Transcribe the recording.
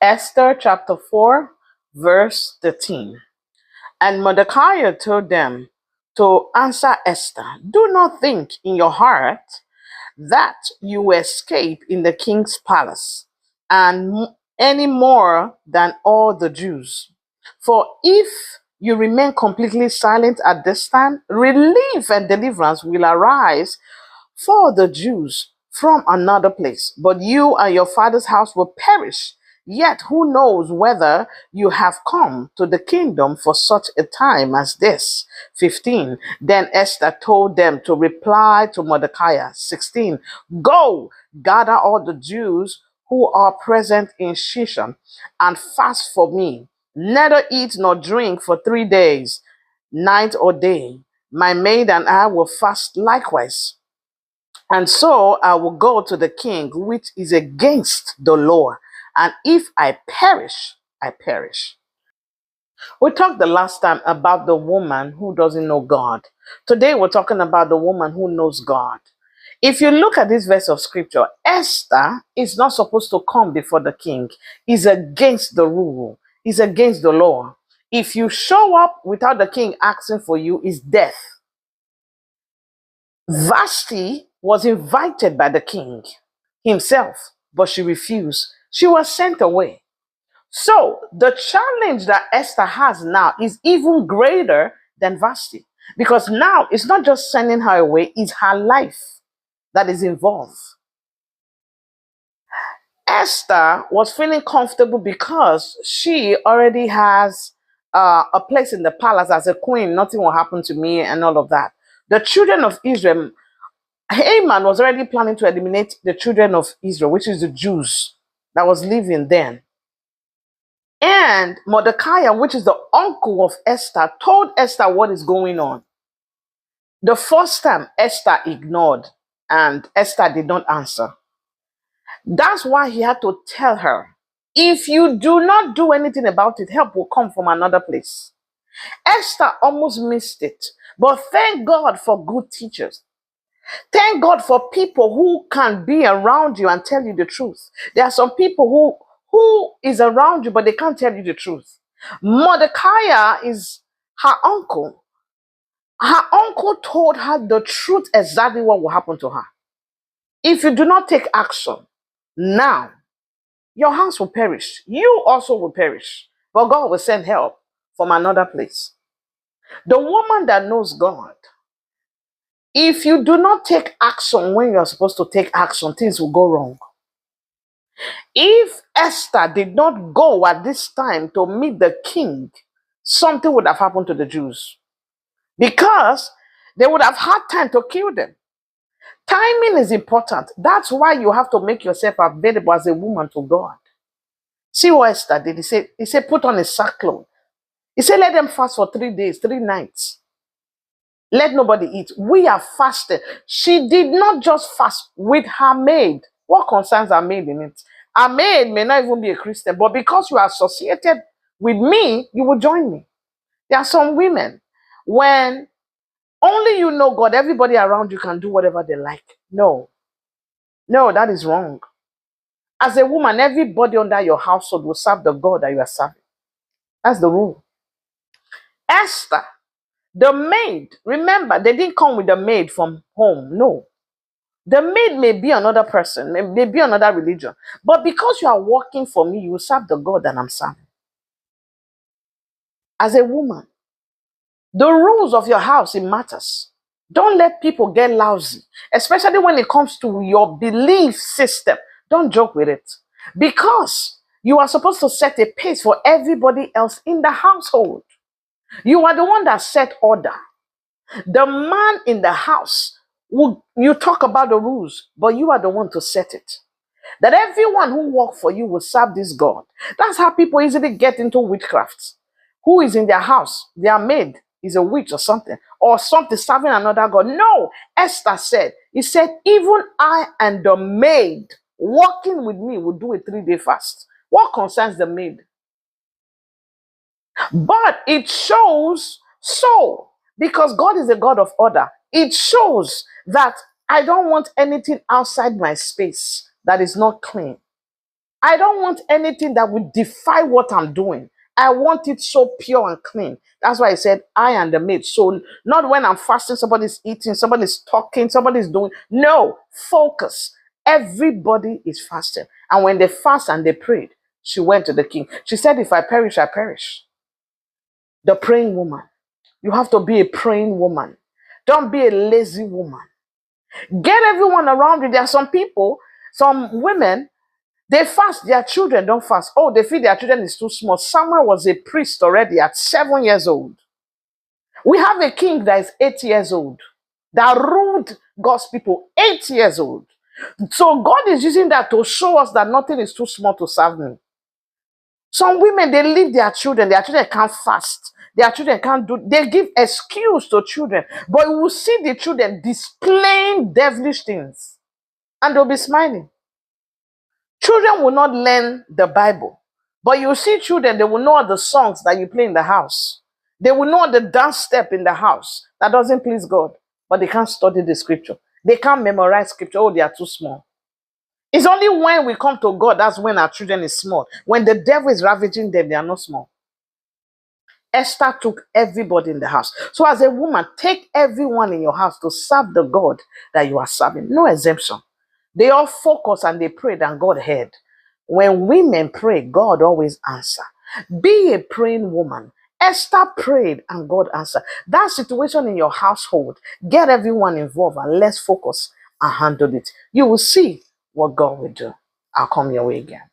Esther chapter 4, verse 13. And Mordecai told them to answer Esther, do not think in your heart that you will escape in the king's palace, and any more than all the Jews. For if you remain completely silent at this time, relief and deliverance will arise for the Jews from another place, but you and your father's house will perish. Yet who knows whether you have come to the kingdom for such a time as this? 15. Then Esther told them to reply to Mordecai. 16. Go, gather all the Jews who are present in Shishon and fast for me. Neither eat nor drink for 3 days, night or day. My maid and I will fast likewise. And so I will go to the king, which is against the law. And if I perish, I perish. We talked the last time about the woman who doesn't know God. Today we're talking about the woman who knows God. If you look at this verse of scripture, Esther is not supposed to come before the king. It's against the rule. It's against the law. If you show up without the king asking for you, it's death. Vashti was invited by the king himself, but she refused. She was sent away. So the challenge that Esther has now is even greater than Vashti, because now it's not just sending her away, it's her life that is involved. Esther was feeling comfortable because she already has a place in the palace as a queen. Nothing will happen to me and all of that. The children of Israel, Haman was already planning to eliminate the children of Israel, which is the Jews that was living then. And Mordecai, which is the uncle of Esther, told Esther what is going on. The first time Esther ignored and Esther did not answer. That's why he had to tell her, if you do not do anything about it, help will come from another place. Esther almost missed it, but thank God for good teachers. Thank God for people who can be around you and tell you the truth. There are some people who is around you, but they can't tell you the truth. Mordecai is her uncle. Her uncle told her the truth, exactly what will happen to her. If you do not take action now, your house will perish. You also will perish. But God will send help from another place. The woman that knows God, if you do not take action when you're supposed to take action, things will go wrong. If Esther did not go at this time to meet the king, something would have happened to the Jews, because they would have had time to kill them. Timing is important. That's why you have to make yourself available as a woman to God. See what Esther did. He said, put on a sackcloth. He said, let them fast for 3 days, 3 nights. Let nobody eat. We have fasted. She did not just fast with her maid. What concerns her maid in it? Her maid may not even be a Christian, but because you are associated with me, you will join me. There are some women, when only you know God, everybody around you can do whatever they like. No, that is wrong. As a woman, everybody under your household will serve the God that you are serving. That's the rule. Esther, the maid, remember, they didn't come with the maid from home. No. The maid may be another person, may be another religion. But because you are working for me, you will serve the God that I'm serving. As a woman, the rules of your house, it matters. Don't let people get lousy, especially when it comes to your belief system. Don't joke with it. Because you are supposed to set a pace for everybody else in the household. You are the one that set order. The man in the house, you talk about the rules, but you are the one to set it. That everyone who works for you will serve this God. That's how people easily get into witchcraft. Who is in their house? Their maid is a witch or something serving another God. No, Esther said, he said, even I and the maid working with me will do a 3-day fast. What concerns the maid? But it shows so, because God is a God of order, it shows that I don't want anything outside my space that is not clean. I don't want anything that would defy what I'm doing. I want it so pure and clean. That's why I said I and the maid. So not when I'm fasting, somebody's eating, somebody's talking, somebody's doing. No, focus. Everybody is fasting. And when they fast and they prayed, she went to the king. She said, if I perish, I perish. The praying woman. You have to be a praying woman. Don't be a lazy woman. Get everyone around you. There are some people, some women, they fast, their children don't fast. Oh, they feel their children is too small. Samuel was a priest already at 7 years old. We have a king that is 8 years old, that ruled God's people 8 years old. So God is using that to show us that nothing is too small to serve me. Some women, they leave their children can't fast. Their children can't do, they give excuse to children. But you will see the children displaying devilish things. And they'll be smiling. Children will not learn the Bible. But you see children, they will know the songs that you play in the house. They will know the dance step in the house that doesn't please God. But they can't study the scripture. They can't memorize scripture. Oh, they are too small. It's only when we come to God, that's when our children is small. When the devil is ravaging them, they are not small. Esther took everybody in the house. So as a woman, take everyone in your house to serve the God that you are serving. No exemption. They all focused and they prayed and God heard. When women pray, God always answers. Be a praying woman. Esther prayed and God answered. That situation in your household, get everyone involved and let's focus and handle it. You will see what God will do. I'll come your way again.